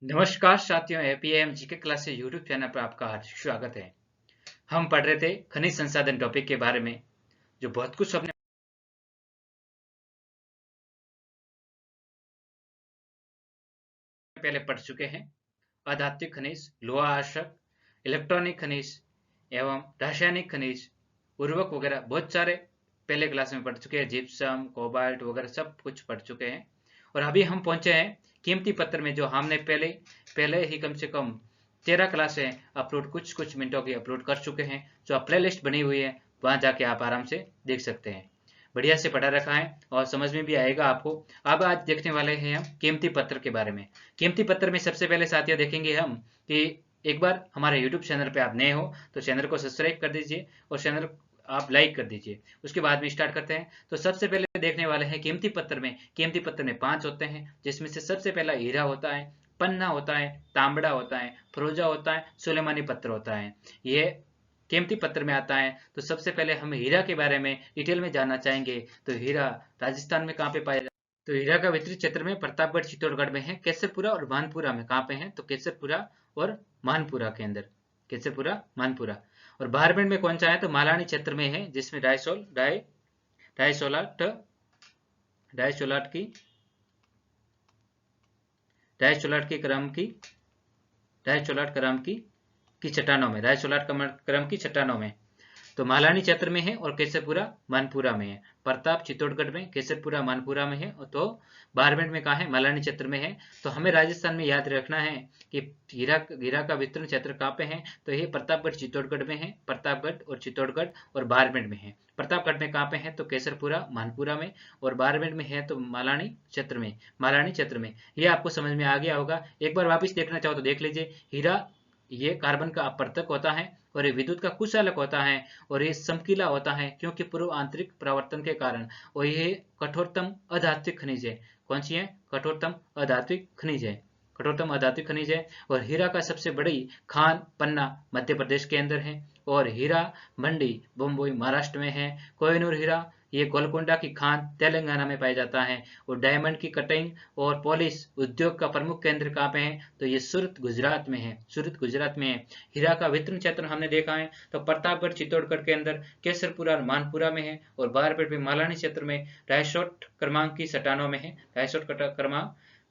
नमस्कार साथियों, APM GK classes YouTube channel पर आपका हार्दिक स्वागत है। हम पढ़ रहे थे खनिज संसाधन टॉपिक के बारे में, जो बहुत कुछ हमने पहले पढ़ चुके हैं। अधात्विक खनिज, लोहा आश्रक, इलेक्ट्रॉनिक खनिज एवं रासायनिक खनिज, उर्वरक वगैरह बहुत सारे पहले क्लास में पढ़ चुके हैं। जिप्सम, कोबाल्ट वगैरह सब कुछ पढ़ चुके हैं। और अभी हम पहुंचे हैं कीमती पत्थर में, जो हमने पहले ही कम से कम 13 क्लासें अपलोड कुछ मिनटों की अपलोड कर चुके हैं। जो प्ले लिस्ट बनी हुई है, वहां जाके आप आराम से देख सकते हैं। बढ़िया से पढ़ा रखा है और समझ में भी आएगा आपको। अब आज देखने वाले हैं हम कीमती पत्थर के बारे में। कीमती पत्थर में सबसे पहले साथियों देखेंगे हम कि एक बार हमारे यूट्यूब चैनल पे आप नए हो तो चैनल को सब्सक्राइब कर दीजिए और चैनल आप लाइक कर दीजिए। उसके बाद में स्टार्ट करते हैं। तो सबसे पहले देखने वाले हैं कीमती पत्थर में। कीमती पत्थर में 5 होते हैं, जिसमें से सबसे पहला हीरा होता है, पन्ना होता है, तांबड़ा होता है, फरोजा होता है, सुलेमानी पत्थर होता है। ये कीमती पत्थर में आता है। तो सबसे पहले हम हीरा के बारे में डिटेल में जानना चाहेंगे। तो हीरा राजस्थान में कहाँ पे पाया जाता है? तो हीरा का वितरित क्षेत्र में प्रतापगढ़, चित्तौड़गढ़ में है। केसरपुरा और मानपुरा में कहाँ पे है? तो केसरपुरा और मानपुरा के अंदर, केसरपुरा, मानपुरा। और बारमेंट में कौन सा है? तो मालानी क्षेत्र में है, जिसमें डायसोलाट डायसोलाट की डायसोलाट की क्रम की डायसोलाट क्रम की चट्टानों में, रायसोलाट क्रम की चट्टानों में। तो मालानी क्षेत्र में है और केसरपुरा मानपुरा में है। प्रताप चित्तौड़गढ़ में, केसरपुरा मानपुरा में है। तो बारमेंट में कहाँ है? मालानी क्षेत्र में है। तो हमें राजस्थान में याद रखना है कि हीरा का वितरण क्षेत्र कहाँ पे है? तो ये प्रतापगढ़ चित्तौड़गढ़ में है। प्रतापगढ़ और चित्तौड़गढ़ और बारमेंट में है। प्रतापगढ़ में कहाँ पे है? तो केसरपुरा मानपुरा में। और बारमेंट में है तो मालानी क्षेत्र में। ये आपको समझ में आ गया होगा। एक बार वापिस देखना चाहो तो देख लीजिए। हीरा ये कार्बन का अपवर्तक होता है और ये विद्युत का कुचालक होता है और ये समकीला होता है, क्योंकि पूर्व आंतरिक परावर्तन के कारण। और ये कठोरतम अधात्विक खनिज है। कौन सी है? कठोरतम अधात्विक खनिज है। कठोरतम अधात्विक खनिज है। और हीरा का सबसे बड़ी खान पन्ना मध्य प्रदेश के अंदर है। और हीरा मंडी बम्बई महाराष्ट्र में है। कोहिनूर हीरा ये गोलकोंडा की खान तेलंगाना में पाया जाता है। और डायमंड की कटिंग और पॉलिश उद्योग का प्रमुख केंद्र कहाँ पे है? तो ये सूरत गुजरात में है। सूरत गुजरात में है। हीरा का वितरण क्षेत्र हमने देखा है तो प्रतापगढ़ चित्तौड़गढ़ के अंदर, केसरपुरा और मानपुरा में है। और बारपेट में मालानी क्षेत्र में रायसोट क्रमांक की चट्टानों में है। रायसोट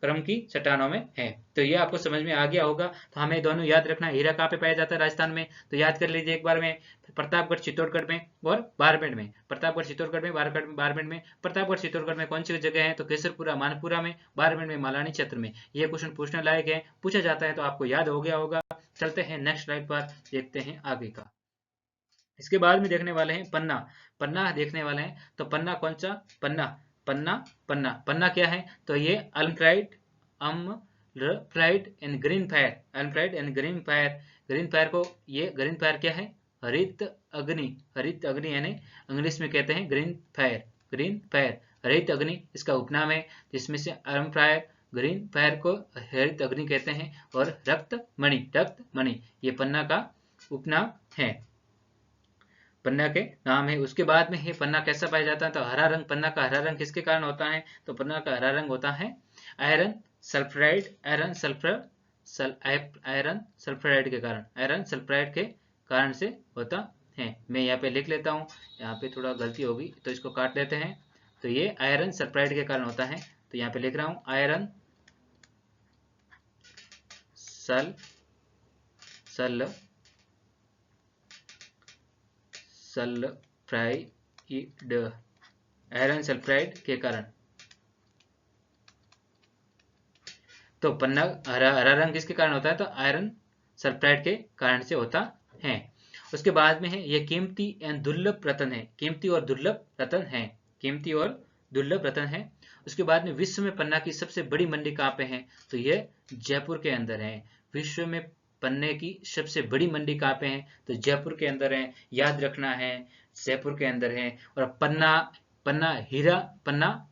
क्रम की चट्टानों में है। तो ये आपको समझ में आ गया होगा। तो हमें दोनों याद रखना है। हीरा कहाँ पे पाया जाता है? राजस्थान में। तो याद कर लीजिए एक बार में। प्रतापगढ़ चित्तौड़गढ़ में और बारमेंट में। प्रतापगढ़ चित्तौड़गढ़ में, बारमेंट में। प्रतापगढ़ चित्तौड़गढ़ में कौन सी जगह है? तो केसरपुरा मानपुरा में, बारमेंट में मालानी क्षेत्र में। ये क्वेश्चन पूछने लायक है, पूछा जाता है तो आपको याद हो गया होगा। चलते हैं नेक्स्ट स्लाइड पर, देखते हैं आगे का। इसके बाद में देखने वाले हैं पन्ना। पन्ना देखने वाले हैं। तो पन्ना कौन सा? पन्ना पन्ना पन्ना पन्ना क्या है? तो ये अल्मफ्राइड एंड ग्रीन फायर। अल्मफ्राइड and green fire. Green fire को, ये ग्रीन फायर क्या है? हरित अग्नि। हरित अग्नि यानी इंग्लिश में कहते हैं ग्रीन फायर। ग्रीन फायर, हरित अग्नि इसका उपनाम है, जिसमें से अल्मफ्रायर, ग्रीन फायर को हरित अग्नि कहते हैं। और रक्त मणि ये पन्ना का उपनाम है, पन्ना के नाम है। उसके बाद में ये पन्ना कैसा पाया जाता है? तो हरा रंग। पन्ना का हरा रंग किसके कारण होता है? तो पन्ना का हरा रंग होता है आयरन सल्फराइड, आयरन सल्फराइड के कारण, आयरन सल्फराइड के कारण से होता है। मैं यहाँ पे लिख लेता हूँ, यहाँ पे थोड़ा गलती होगी तो इसको काट लेते हैं। तो ये आयरन सल्फराइड के कारण होता है। तो यहाँ पे लिख रहा हूँ आयरन सल्फराइड, आयरन सल्फराइड के कारण। तो पन्ना हरा रंग किसके कारण होता है? तो आयरन सल्फराइड के कारण से होता है। उसके बाद में है ये कीमती एंड दुर्लभ रत्न है। कीमती और दुर्लभ रत्न है। कीमती और दुर्लभ रत्न है। उसके बाद में विश्व में पन्ना की सबसे बड़ी मंडी कहाँ पे है? तो ये जयपुर के अंदर है। विश्व में पन्ने की सबसे बड़ी मंडी कहाँ पे है? तो जयपुर के अंदर है। याद रखना है, जयपुर के अंदर है। और पन्ना, हीरा पन्ना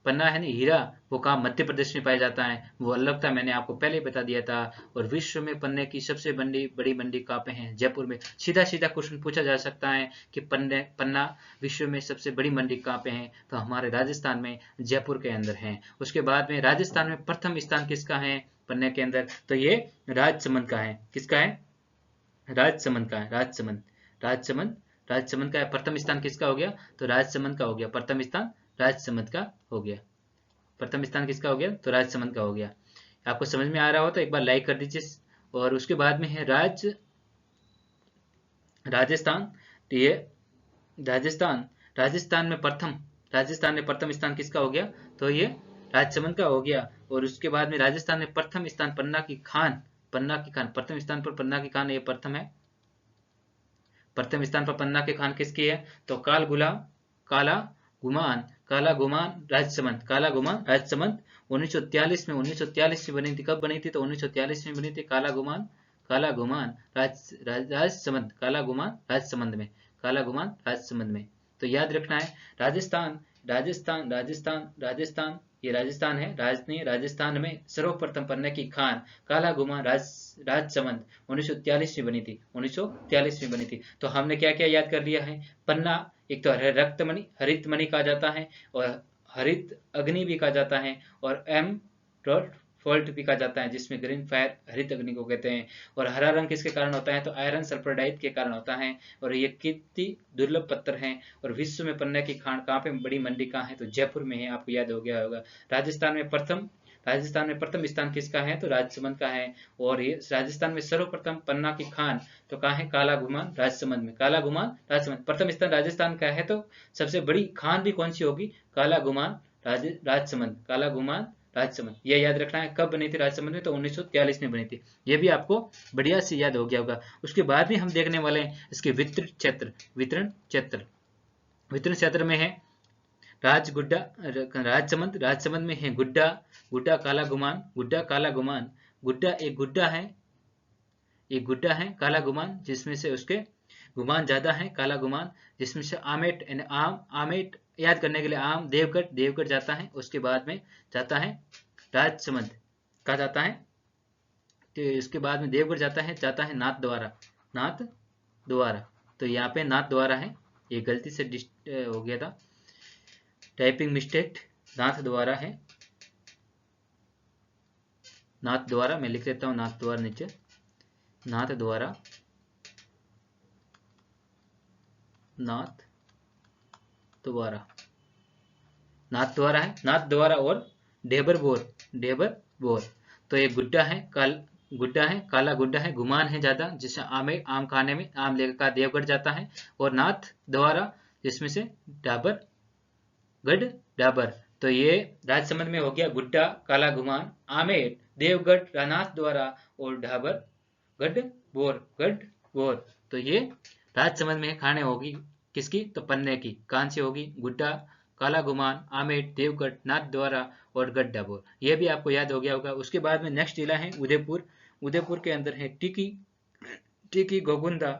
पन्ना है ना हीरा, वो कहाँ मध्य प्रदेश में पाया जाता है, वो अलग था, मैंने आपको पहले ही बता दिया था। और विश्व में पन्ने की सबसे बड़ी मंडी कहाँ पे है, जयपुर में। सीधा सीधा क्वेश्चन पूछा जा सकता है कि पन्ना विश्व में सबसे बड़ी मंडी कहाँ पे है, तो हमारे राजस्थान में जयपुर के अंदर है। उसके बाद में राजस्थान में प्रथम स्थान किसका है पन्ने के अंदर, तो ये राजसमंद का है। किसका है, राजसमंद का है, राजसमंद, राजसमंद, राजसमंद का है। प्रथम स्थान किसका हो गया, तो राजसमंद का हो गया, प्रथम स्थान राजसमंद का हो गया। प्रथम स्थान किसका हो गया, तो राजसमंद का हो गया। आपको समझ में आ रहा हो तो एक बार लाइक कर दीजिए। और उसके बाद में है राजस्थान, तो ये राजस्थान, राजस्थान में प्रथम स्थान किसका हो गया, तो ये राजसमंद का हो गया। और उसके बाद में राजस्थान में प्रथम स्थान पन्ना की खान, प्रथम स्थान पर पन्ना की खान, ये प्रथम है। प्रथम स्थान पर पन्ना की खान किसकी है, तो काला गुमान, काला गुमान राजसमंद, काला गुमान राजसमंद 1943 में, 1943 में बनी थी। कब बनी थी, तो 1943 में बनी थी। काला गुमान राजसमंद, काला गुमान राजसमंद में, काला गुमान राजसमंद में। तो याद रखना है, राजस्थान, राजस्थान, राजस्थान, राजस्थान, ये राजस्थान है, राजस्थान में सर्वप्रथम पन्ने की खान काला गुमान राजसमंद 1943 में बनी थी, 1943 में बनी थी। तो हमने क्या क्या याद कर लिया है, पन्ना एक तो रक्तमणि, हरित मणि कहा जाता है, और हरित अग्नि भी कहा जाता है, और एम फॉल्ट भी कहा जाता है, जिसमें ग्रीन फायर हरित अग्नि को कहते हैं। और हरा रंग किसके कारण होता है, तो आयरन सल्फर डाइड के कारण होता है। और ये कितनी दुर्लभ पत्थर हैं। और विश्व में पन्ने की खान कहाँ पे बड़ी मंडी कहाँ है, तो जयपुर में है, आपको याद हो गया होगा। राजस्थान में प्रथम स्थान किसका है, तो राजसमंद का है। और ये राजस्थान में सर्वप्रथम पन्ना की खान तो कहाँ है, काला गुमान राजसमंद में, काला गुमान राजसमंद प्रथम स्थान राजस्थान का है। तो सबसे बड़ी खान भी कौन सी होगी, काला गुमान राजसमंद, काला गुमान राजसमंद। यह याद रखना है, कब बनी थी राजसमंद में, तो 1943 में बनी थी। यह भी आपको बढ़िया से याद हो गया होगा। उसके बाद भी हम देखने वाले हैं इसके वितरण क्षेत्र, वितरण क्षेत्र में है राजगुड्डा, राजसमंद में है गुड्डा काला गुमान, गुड्डा एक गुड्डा है काला गुमान, जिसमें से उसके गुमान ज्यादा है, काला गुमान, जिसमें से आमेट आमेट याद करने के लिए आम, देवगढ़ जाता है। उसके बाद में जाता है राजसमंद, कहा जाता है, तो इसके बाद में देवगढ़ जाता है नाथ द्वारा। तो यहाँ पे नाथ द्वारा है, ये गलती से हो गया था, टाइपिंग मिस्टेक, नाथ द्वारा है, नाथ द्वारा, मैं लिख लेता हूँ नाथ द्वारा नीचे, नाथ द्वारा, नाथ द्वारा है, नाथ द्वारा और डेबर बोर। तो ये गुड्डा है, काला गुड्डा है, गुमान है ज्यादा, जिससे आम खाने में आम लेकर देवगढ़ जाता है। और नाथ द्वारा, जिसमें से डाबर। तो ये राजसमंद में हो गया गुड्डा, काला गुमान, आमेर, देवगढ़, नाथ द्वारा और डाबर गढ़ बोर। तो ये राजसमंद में खाने होगी किसकी, तो पन्ने की, कौन सी होगी, गुड्डा, काला गुमान, आमेर, देवगढ़, नाथ द्वारा और गढ़ ये भी आपको याद हो गया होगा। उसके बाद में नेक्स्ट जिला है उदयपुर के अंदर है टिकी गोकुंदा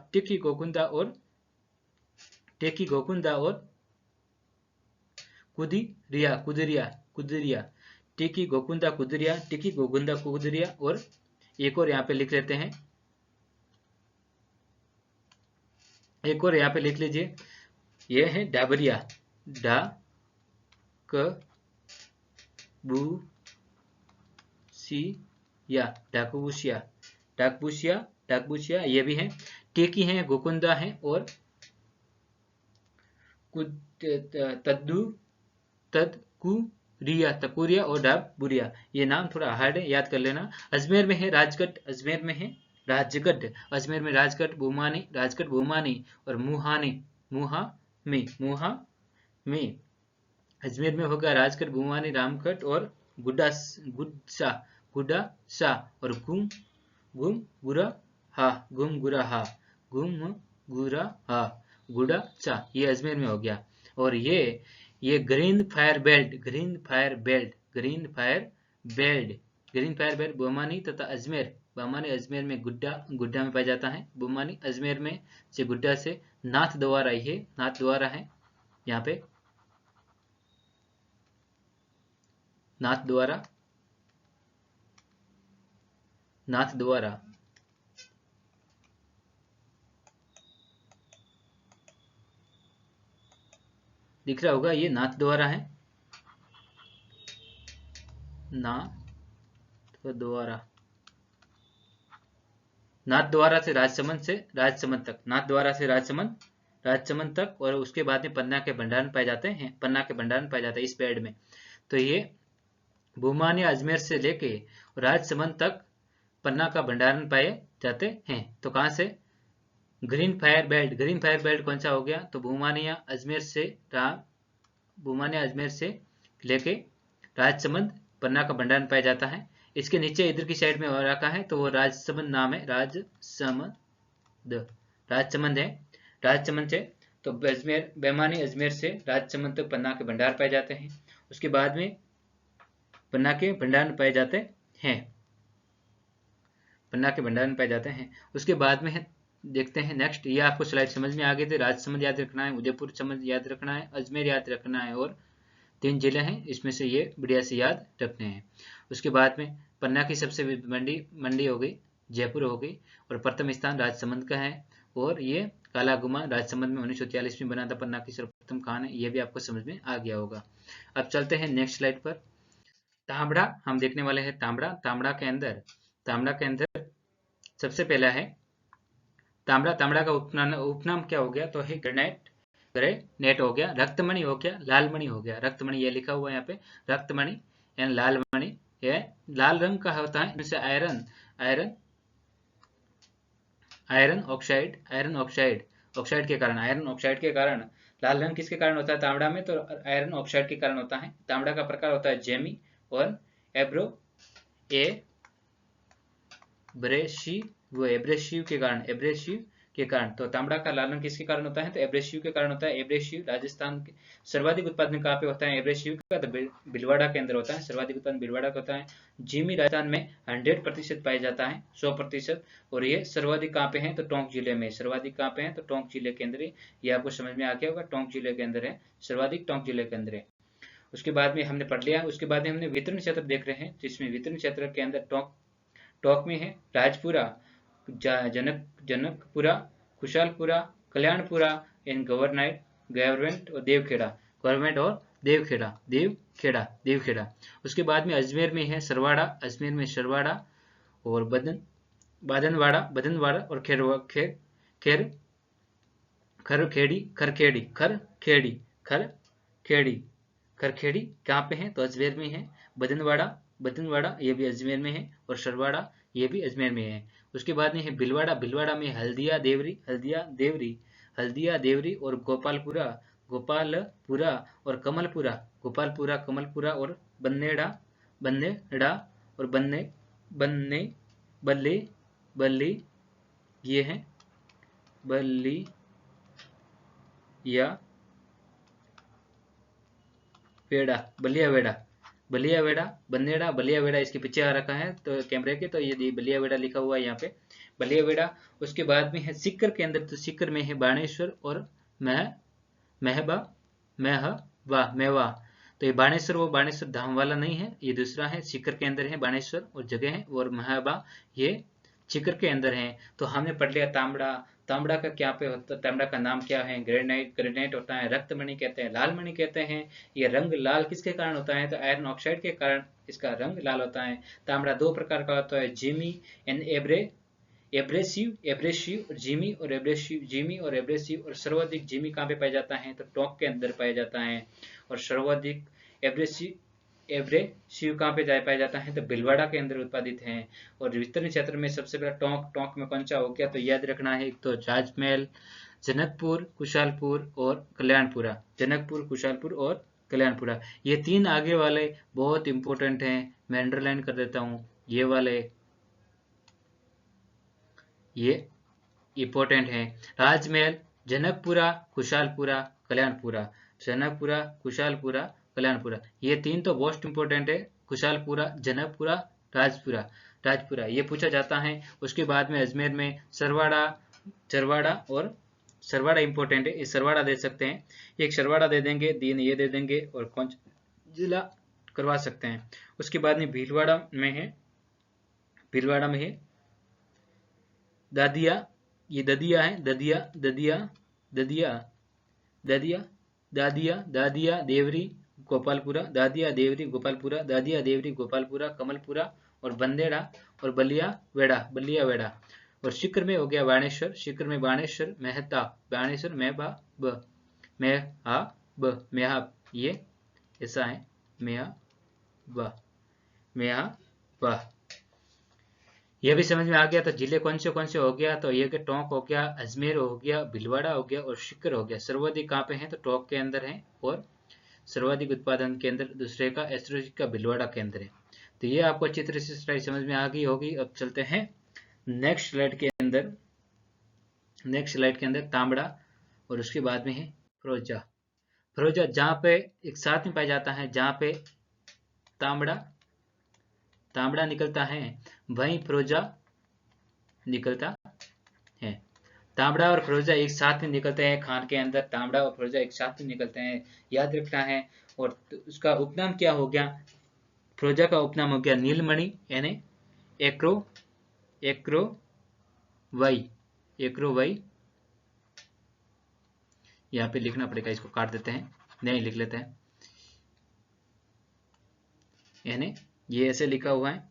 और कुदिरिया, टिकी गोकुंदा कुदिरिया। और एक और यहाँ पे लिख लेते हैं, एक और यहाँ पे लिख लीजिए, ये है डाबरिया, डाकबूसिया, ये भी है। टेकी है, गोकुंदा है, और तकुरिया और डाबुरिया। ये नाम थोड़ा हार्ड है, याद कर लेना। अजमेर में है राजगढ़, अजमेर में राजगढ़ भूमानी और मुहा में अजमेर में होगा राजगढ़, भूमानी, रामगढ़ और गुड्डा और गुड़ाचा, ये अजमेर में हो गया। और ये ग्रीन फायर बेल्ट बोमानी तथा अजमेर में गुड्डा में पाया जाता है। बोमानी अजमेर में से गुड्डा से नाथ द्वारा है यहाँ पे। नाथद्वारा, नाथद्वारा, दिख रहा होगा, ये नाथद्वारा है, नाथद्वारा, नाथद्वारा से राजसमंद तक, नाथद्वारा से राजसमंद तक, और उसके बाद में पन्ना के भंडारण पाए जाते हैं, पन्ना के भंडारण पाए जाते हैं इस पेड़ में। तो ये भूमान्य अजमेर से लेके राजसमंद तक पन्ना का भंडारण पाए जाते हैं। तो कहां से? Green fire belt, green fire belt कौन सा हो गया? तो भूमान्य अजमेर से लेके राजसमंद पन्ना का भंडारण पाया जाता है। इसके नीचे इधर की साइड में और रखा है तो वो राजसमंद नाम है, राजसमंद है, राजसमंद से तो बेमानी अजमेर से राजसमंद तक पन्ना के भंडार पाए जाते हैं। उसके बाद में पन्ना के भंडारण पाए जाते हैं, पन्ना के भंडारण पाए जाते हैं। उसके बाद में देखते हैं नेक्स्ट, ये आपको स्लाइड समझ में आ गई थी। राजसमंद याद रखना है, उदयपुर समझ याद रखना है, अजमेर याद रखना है, और 3 जिले हैं इसमें से ये बढ़िया से याद रखने हैं। उसके बाद में पन्ना की सबसे मंडी हो गई जयपुर हो गई, और प्रथम स्थान राजसमंद का है, और ये काला गुमा राजसमंद में 1943 में बना था, पन्ना की सर्वप्रथम खान है। ये भी आपको समझ में आ गया होगा। अब चलते हैं नेक्स्ट स्लाइड पर। तांबड़ा हम देखने वाले हैं। तांबड़ा के अंदर सबसे पहला है तांबड़ा का उपनाम क्या हो गया? तो है ग्रेनाइट हो गया, रक्तमणि हो गया, लालमणि हो गया। रक्तमणि ये लिखा हुआ है यहाँ पे, रक्तमणि एंड लालमणि। ये लाल रंग का होता है, जैसे आयरन ऑक्साइड के कारण लाल रंग किसके कारण होता है तांबड़ा में? तो आयरन ऑक्साइड के कारण होता है। तांबड़ा का प्रकार होता है जेमी और एब्रेसिव के कारण। तो तांबड़ा का लाल रंग किसके कारण होता है? तो एब्रेसिव के कारण होता है। एब्रेसिव राजस्थान के सर्वाधिक उत्पादन कहाँ पे होता है एब्रेसिव का? तो भीलवाड़ा के अंदर होता है, सर्वाधिक उत्पादन भीलवाड़ा का होता है। जीमी राजस्थान में 100% पाया जाता है, 100%। और ये सर्वाधिक कहाँ पे है? तो टोंक जिले में। सर्वाधिक कहाँ पे है? तो टोंक जिले के अंदर। ये आपको समझ में आ गया होगा, टोंक जिले के अंदर है, सर्वाधिक टोंक जिले के अंदर है। उसके बाद में हमने पढ़ लिया। उसके बाद में हमने वितरण क्षेत्र देख रहे हैं, जिसमें वितरण क्षेत्र के अंदर टोंक में है राजपुरा, जनकपुरा, खुशालपुरा, कल्याणपुरा एंड गवर्नमेंट और देवखेड़ा। उसके बाद में अजमेर में है सरवाड़ा, और बदनवाड़ा और खरखेड़ी कहाँ पे है? तो अजमेर में है। बदनवाड़ा ये भी अजमेर में है, और सरवाड़ा ये भी अजमेर में है। उसके बाद में है भिलवाड़ा में हल्दिया देवरी और गोपालपुरा और कमलपुरा और बन्नेड़ा और बल्ली ये है बलियावेड़ा, बलियावेड़ा इसके पीछे आ रखा है तो कैमरे के, तो ये बलियावेड़ा लिखा हुआ है यहाँ पे, बलियावेड़ा। उसके बाद में है सीकर के अंदर, तो सीकर में है बाणेश्वर और मेवा। तो ये बाणेश्वर धाम वाला नहीं है, ये दूसरा है। सीकर के अंदर है बाणेश्वर और जगह है, और महबा ये सीकर के अंदर है। तो हमने पढ़ लिया तांबड़ा का क्या पे होता है, तांबड़ा का नाम क्या है? ग्रेनाइट होता है, रक्तमणि कहते हैं, लालमणि कहते हैं। ये रंग लाल किसके कारण होता है? तो आयरन ऑक्साइड के कारण इसका रंग लाल होता है। तांबड़ा 2 प्रकार का होता है, जीमी एंड एब्रेसिव, जीमी और एब्रेसिव। और सर्वाधिक जीमी कहाँ पे पाया जाता है? तो टोंक के अंदर पाया जाता है। और सर्वाधिक एब्रेसिव कहाँ पे पाया जाता है? तो भीलवाड़ा के अंदर उत्पादित है। और वितरण क्षेत्र में सबसे पहला टोंक में कौन सा हो गया? तो याद रखना है, एक तो राजमहल, जनकपुर, कुशालपुर और कल्याणपुरा। ये 3 आगे वाले बहुत इंपॉर्टेंट हैं, मैं अंडरलाइन कर देता हूँ। ये वाले ये इंपॉर्टेंट है, राजमहल, जनकपुरा, कुशालपुरा, कल्याणपुरा। ये 3 तो मोस्ट इंपॉर्टेंट है, कुशालपुरा, जनकपुरा, राजपुरा ये पूछा जाता है। उसके बाद में अजमेर में सरवाड़ा इंपॉर्टेंट है, इस सरवाड़ा दे सकते हैं, एक सरवाड़ा दे देंगे, 3 ये दे देंगे, और कौन जिला करवा सकते हैं। उसके बाद में भीलवाड़ा में है दादिया, ये ददिया है, ददिया ददिया ददिया ददिया दादिया दादिया देवरी गोपालपुरा, दादिया देवरी गोपालपुरा, दादिया देवरी गोपालपुरा, कमलपुरा और बंदेड़ा और बलिया वेड़ा। और शिकर में हो गया बाणेश्वर, शिकर में बाणेश्वर, मेहता बाणेश्वर, मेहा ये ऐसा है, मेहा ये भी समझ में आ गया। तो जिले कौन से हो गया, तो ये कि टोंक हो गया, अजमेर हो गया, भीलवाड़ा हो गया और शिकर हो गया। सर्वाधिक कहाँ पे है, तो टोंक के अंदर है, और सर्वाधिक उत्पादन केंद्र दूसरे का एस्ट्रोलॉजी का भीलवाड़ा केंद्र है। तो ये आपको अच्छी तरह से स्लाइड समझ में आ गई होगी। अब चलते हैं नेक्स्ट स्लाइड के अंदर तांबड़ा और उसके बाद में है फिरोजा। फिरोजा जहाँ पे एक साथ में पाया जाता है, जहाँ पे तांबड़ा निकलता है वहीं फिरोजा निकलता है। तांबड़ा और फिरोजा एक साथ में निकलते हैं खान के अंदर, तांबड़ा और फिरोजा एक साथ में निकलते हैं, याद रखना है। और उसका उपनाम क्या हो गया, फिरोजा का उपनाम हो गया नीलमणि, यानी एक्रो वई। यहाँ पे लिखना पड़ेगा, इसको काट देते हैं, नहीं लिख लेते हैं, यानी ये ऐसे लिखा हुआ है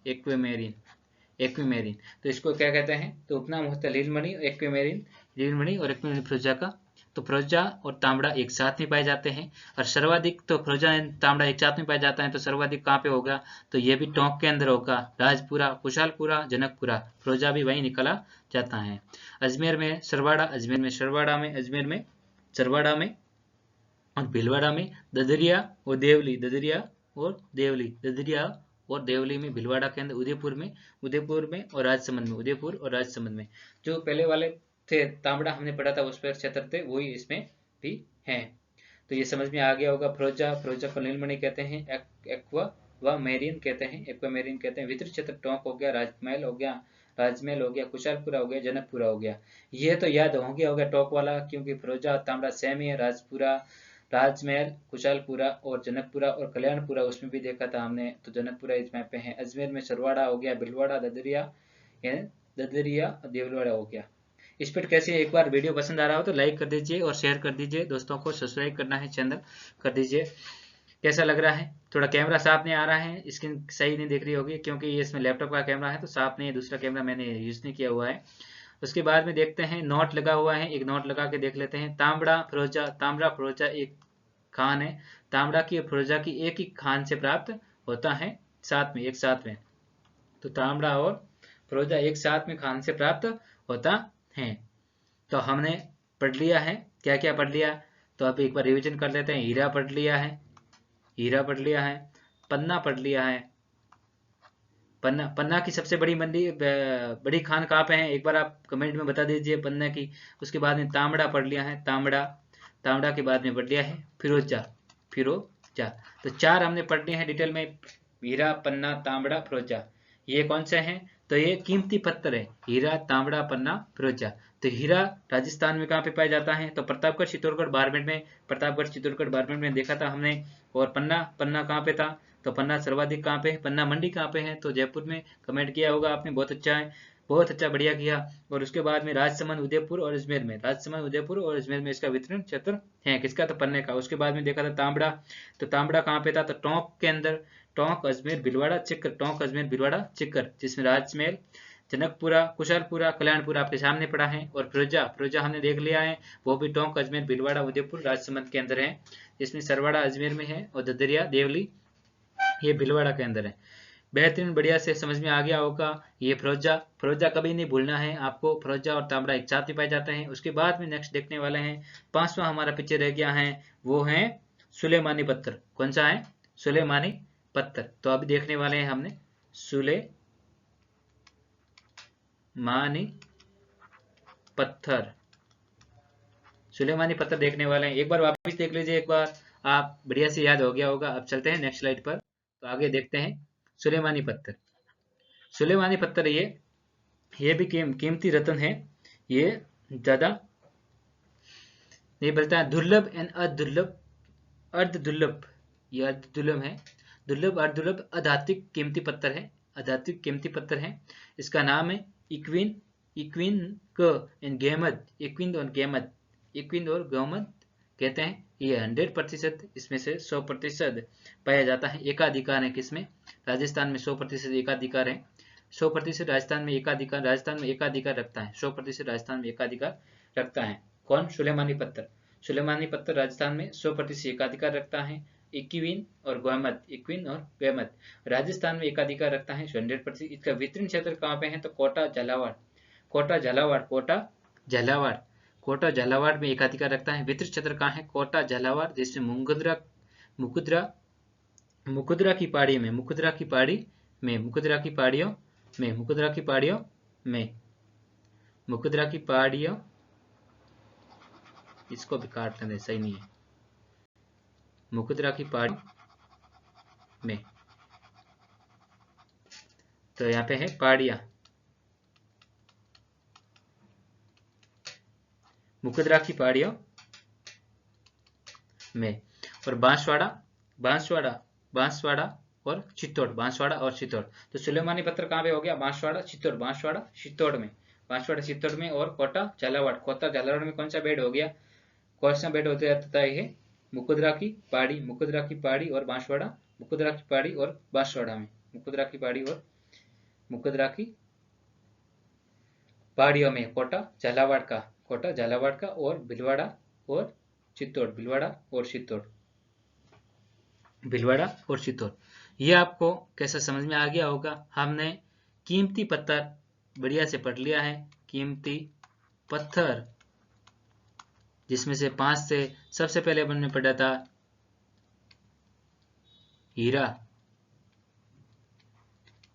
एक्वेमेरिन। तो इसको क्या कहते हैं, तो उपनाम होता है लीलमणि और एक्वेमेरिन फिरोजा का। तो फिरोजा और तांबड़ा एक साथ में पाए जाते हैं, और सर्वाधिक तो फिरोजा एंड तांबड़ा एक साथ में पाया जाता है, तो सर्वाधिक कहाँ पे होगा, तो ये भी टोंक के अंदर होगा, राजपुरा, कुशालपुरा, जनकपुरा, फिरोजा भी वहीं निकला जाता है। अजमेर में सरवाड़ा, अजमेर में और भीलवाड़ा में ददरिया और देवली, ददरिया और देवली में भीलवाड़ा के अंदर, उदयपुर में और राजसमंद में, जो पहले वाले थे तांबड़ा हमने पढ़ा था उस पर क्षेत्र थे, वही इसमें भी हैं। तो ये समझ में आ गया होगा। फिरोजा को नीलमणि कहते हैं, एक्वामेरिन कहते हैं, वितरित क्षेत्र टोंक हो गया, राजमहल हो गया, कुशालपुरा हो गया, जनकपुरा हो गया। ये तो याद हो गया टोंक वाला, क्योंकि फिरोजा और तांबड़ा सेम ही है, राजमहल, कुशालपुरा और जनकपुरा और कल्याणपुरा उसमें भी देखा था हमने, तो जनकपुरा इस मैप पे है। अजमेर में सरवाड़ा हो गया, भीलवाड़ा, ददरिया देवलवाड़ा हो गया। इस पर कैसे, एक बार वीडियो पसंद आ रहा हो तो लाइक कर दीजिए और शेयर कर दीजिए, दोस्तों को सब्सक्राइब करना है, चैनल कर दीजिए। कैसा लग रहा है, थोड़ा कैमरा साफ नहीं आ रहा है, स्क्रीन सही नहीं दिख रही होगी, क्योंकि ये इसमें लैपटॉप का कैमरा है तो साफ नहीं है, दूसरा कैमरा मैंने यूज नहीं किया हुआ है। उसके बाद में देखते हैं, नोट लगा हुआ है, एक नोट लगा के देख लेते हैं। तांबड़ा फिरोजा एक खान है, तांबड़ा की और फिरोजा की एक ही खान से प्राप्त होता है, एक साथ में। तो तांबड़ा और फिरोजा एक साथ में खान से प्राप्त होता है। तो हमने पढ़ लिया है, क्या क्या पढ़ लिया, तो अब एक बार रिवीजन कर लेते हैं। हीरा पढ़ लिया है, पन्ना पढ़ लिया है, पन्ना की सबसे बड़ी खान कहाँ पे है, एक बार आप कमेंट में बता दीजिए पन्ना की। उसके बाद में तांबड़ा पढ़ लिया है, तांबड़ा के बाद में पढ़ लिया है फिरोजा। तो 4 हमने पढ़ लिए हैं डिटेल में, हीरा, पन्ना, तांबड़ा, फिरोजा। ये कौन से हैं, तो ये कीमती पत्थर है, हीरा, तांबड़ा, पन्ना, फिरोजा। तो हीरा राजस्थान में कहाँ पे पाया जाता है, तो प्रतापगढ़, चित्तौड़गढ़, बारमेर में देखा था हमने। और पन्ना कहाँ पे था, तो पन्ना सर्वाधिक कहाँ पे है, पन्ना मंडी कहाँ पे है, तो जयपुर में। कमेंट किया होगा आपने, बहुत अच्छा है, बहुत अच्छा, बढ़िया किया। और उसके बाद में राजसमंद, उदयपुर और अजमेर में इसका वितरण क्षेत्र है, किसका, तो पन्ने का। उसके बाद में देखा था तांबड़ा, तो तांबड़ा कहाँ पे था, तो टोंक के अंदर, टोंक, अजमेर, भीलवाड़ा, चिक्कर, जिसमें राजमहल, जनकपुरा, कुशालपुरा, कल्याणपुरा आपके सामने पड़ा है। और फिरोजा हमने देख लिया है, वो भी टोंक, अजमेर, भीलवाड़ा, उदयपुर, राजसमंद के अंदर है, जिसमें सरवाड़ा अजमेर में है और ददरिया, देवली ये भीलवाड़ा के अंदर है। बेहतरीन, बढ़िया से समझ में आ गया होगा। ये फिरोजा कभी नहीं भूलना है आपको, फिरोजा और तांबड़ा एक साथ ही पाए जाते हैं। उसके बाद में नेक्स्ट देखने वाले हैं, 5वां हमारा पिक्चर रह गया है, वो है सुलेमानी पत्थर। कौन सा है, सुलेमानी पत्थर। तो अभी देखने वाले हैं हमने सुलेमानी पत्थर देखने वाले हैं। एक बार वापस देख लीजिए, एक बार आप, बढ़िया से याद हो गया होगा। अब चलते हैं नेक्स्ट स्लाइड पर, तो आगे देखते हैं सुलेमानी पत्थर। ये भी कीमती रत्न है, ये ज्यादा नहीं बोलता है दुर्लभ एंड अदुर्लभ, अर्ध दुर्लभ, ये अर्ध दुर्लभ है, दुर्लभ अर्धदुर्लभ अधात्विक कीमती पत्थर है, अधात्विक कीमती पत्थर है। इसका नाम है इक्विन, इक्विन क गेमद, इक्विन और गेमद, इक्विन और गौमद कहते हैं। ये 100% इसमें से 100% पाया जाता है। एकाधिकार है किसमें? राजस्थान में 100% एकाधिकार है। 100% राजस्थान में एकाधिकार, राजस्थान में एकाधिकार रखता है, 100% राजस्थान में एकाधिकार रखता है। कौन? सुलेमानी पत्थर। सुलेमानी पत्थर राजस्थान में 100% एकाधिकार रखता है। इक्विन और गौमद, इक्विन और गौमद राजस्थान में एकाधिकार रखता है 100%। इसका वितरण क्षेत्र कहाँ पे है? तो कोटा झालावाड़, कोटा झालावाड़, कोटा झालावाड़, कोटा झालावाड़ में एकाधिकार रखता है। वितरण क्षेत्र कहाँ है? कोटा झालावाड़, जिसमें मुकुंदरा, मुकुंदरा, मुकुंदरा की पहाड़ी में, मुकुंदरा की पहाड़ी में, मुकुंदरा की पहाड़ियों में, मुकुंदरा की पहाड़ियों में, मुकुंदरा की पहाड़ियों, इसको भी काट लेंगे, सही नहीं है, मुकुंदरा की पहाड़ी में, तो यहाँ पे है पहाड़ियां, मुकुंदरा की पहाड़ियों में। और बांसवाड़ा, बांसवाड़ा, बांसवाड़ा और चित्तौड़, बांसवाड़ा और चित्तौड़। तो सुलेमानी पत्थर कहाँ पे हो गया? बांसवाड़ा चित्तौड़, बांसवाड़ा चित्तौड़ में, बांसवाड़ा चित्तौड़ में। और कोटा झालावाड़, कोटा झालावाड़ में कौन सा बेड हो गया? कौन सा बेड होता है? ये मुकुंदरा की पहाड़ी, मुकुंदरा की पहाड़ी और बांसवाड़ा, मुकुंदरा की पहाड़ी और बांसवाड़ा में, मुकुंदरा की पहाड़ी और मुकुंदरा की पहाड़ियों में कोटा झालावाड़ का, कोटा झालावाड़ का और भीलवाड़ा और चित्तौड़, भीलवाड़ा और चित्तौड़, भीलवाड़ा और चित्तौड़। ये आपको कैसा समझ में आ गया होगा? हमने कीमती पत्थर बढ़िया से पढ़ लिया है। कीमती पत्थर जिसमें से 5 से सबसे पहले हमने पढ़ा था हीरा,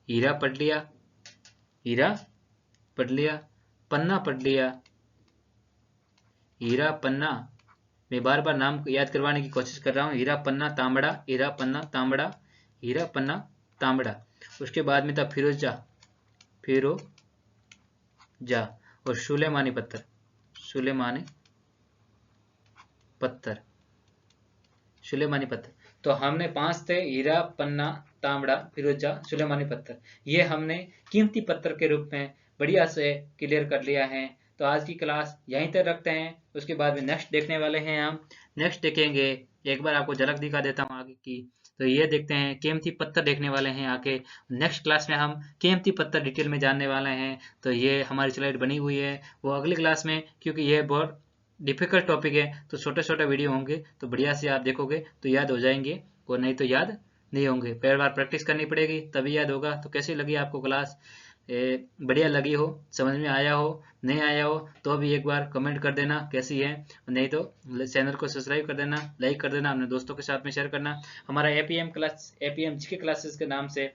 हीरा पढ़ लिया, हीरा पढ़ लिया, पन्ना पढ़ लिया, हीरा पन्ना, मैं बार बार नाम याद करवाने की कोशिश कर रहा हूँ। हीरा पन्ना तांबड़ा, हीरा पन्ना तांबड़ा, हीरा पन्ना तांबड़ा। उसके बाद में था फिरोजा, फिरोजा और सुलेमानी पत्थर, सुलेमानी पत्थर, सुलेमानी पत्थर। तो हमने 5 थे, हीरा पन्ना तांबड़ा फिरोजा सुलेमानी पत्थर। ये हमने कीमती पत्थर के रूप में बढ़िया से क्लियर कर लिया है। तो आज की क्लास यहीं तक रखते हैं। उसके बाद में नेक्स्ट देखने वाले हैं हम, नेक्स्ट देखेंगे, एक बार आपको झलक दिखा देता हूँ आगे की। तो ये देखते हैं कीमती पत्थर देखने वाले हैं आके। नेक्स्ट क्लास में हम कीमती पत्थर डिटेल में जानने वाले हैं। तो ये हमारी स्लाइड बनी हुई है, वो अगली क्लास में, क्योंकि ये बहुत डिफिकल्ट टॉपिक है तो छोटे छोटे वीडियो होंगे, तो बढ़िया से आप देखोगे तो याद हो जाएंगे, और नहीं तो याद नहीं होंगे। पहली बार प्रैक्टिस करनी पड़ेगी तभी याद होगा। तो कैसी लगी आपको क्लास? बढ़िया लगी हो, समझ में आया हो, नहीं आया हो तो भी एक बार कमेंट कर देना कैसी है, नहीं तो चैनल को सब्सक्राइब कर देना, लाइक कर देना, अपने दोस्तों के साथ में शेयर करना। हमारा APM class, APM GK classes के नाम से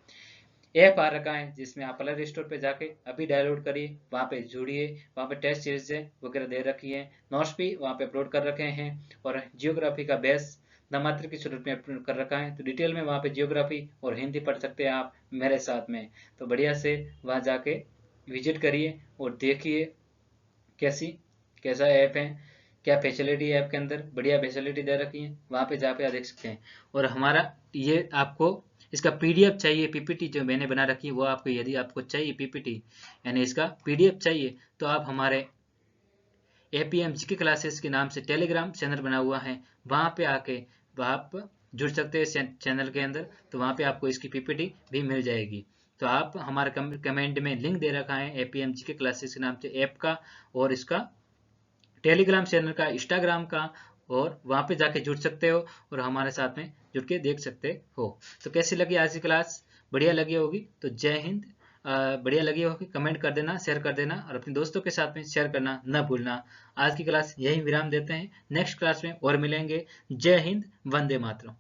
ऐप आ रखा है, जिसमें आप प्ले स्टोर पे जाके अभी डाउनलोड करिए, वहाँ पे जुड़िए, वहाँ पे टेस्ट सीरीज वगैरह दे रखी है, नोट्स भी वहाँ पे अपलोड कर रखे हैं, और जियोग्राफी का बेस नामात्र की स्वरूप में अपलोड कर रखा है। तो डिटेल में वहाँ पे जियोग्राफी और हिंदी पढ़ सकते हैं आप मेरे साथ में। तो बढ़िया से वहाँ जाके विजिट करिए और देखिए कैसा ऐप है, क्या फैसिलिटी है ऐप के अंदर, बढ़िया फैसिलिटी दे रखी है, वहाँ पे जाके आप देख सकते हैं। और हमारा ये आपको इसका पीडीएफ चाहिए, पीपीटी जो मैंने बना रखी है वो आपको, यदि आपको चाहिए पीपीटी यानी इसका पीडीएफ चाहिए, तो आप हमारे एपीएम जीके क्लासेस के नाम से टेलीग्राम चैनल बना हुआ है, वहाँ पे आके आप जुड़ सकते हैं चैनल के अंदर। तो वहाँ पे आपको इसकी पीपीटी भी मिल जाएगी। तो आप हमारे कमेंट में लिंक दे रखा है एपीएम जीके क्लासेस के नाम से ऐप का, और इसका टेलीग्राम चैनल का, इंस्टाग्राम का, और वहाँ पे जाके जुड़ सकते हो और हमारे साथ में जुड़ के देख सकते हो। तो कैसी लगी आज की क्लास? बढ़िया लगी होगी तो जय हिंद। बढ़िया लगी होगी कमेंट कर देना, शेयर कर देना, और अपने दोस्तों के साथ में शेयर करना न भूलना। आज की क्लास यही विराम देते हैं, नेक्स्ट क्लास में और मिलेंगे। जय हिंद, वंदे मातरम।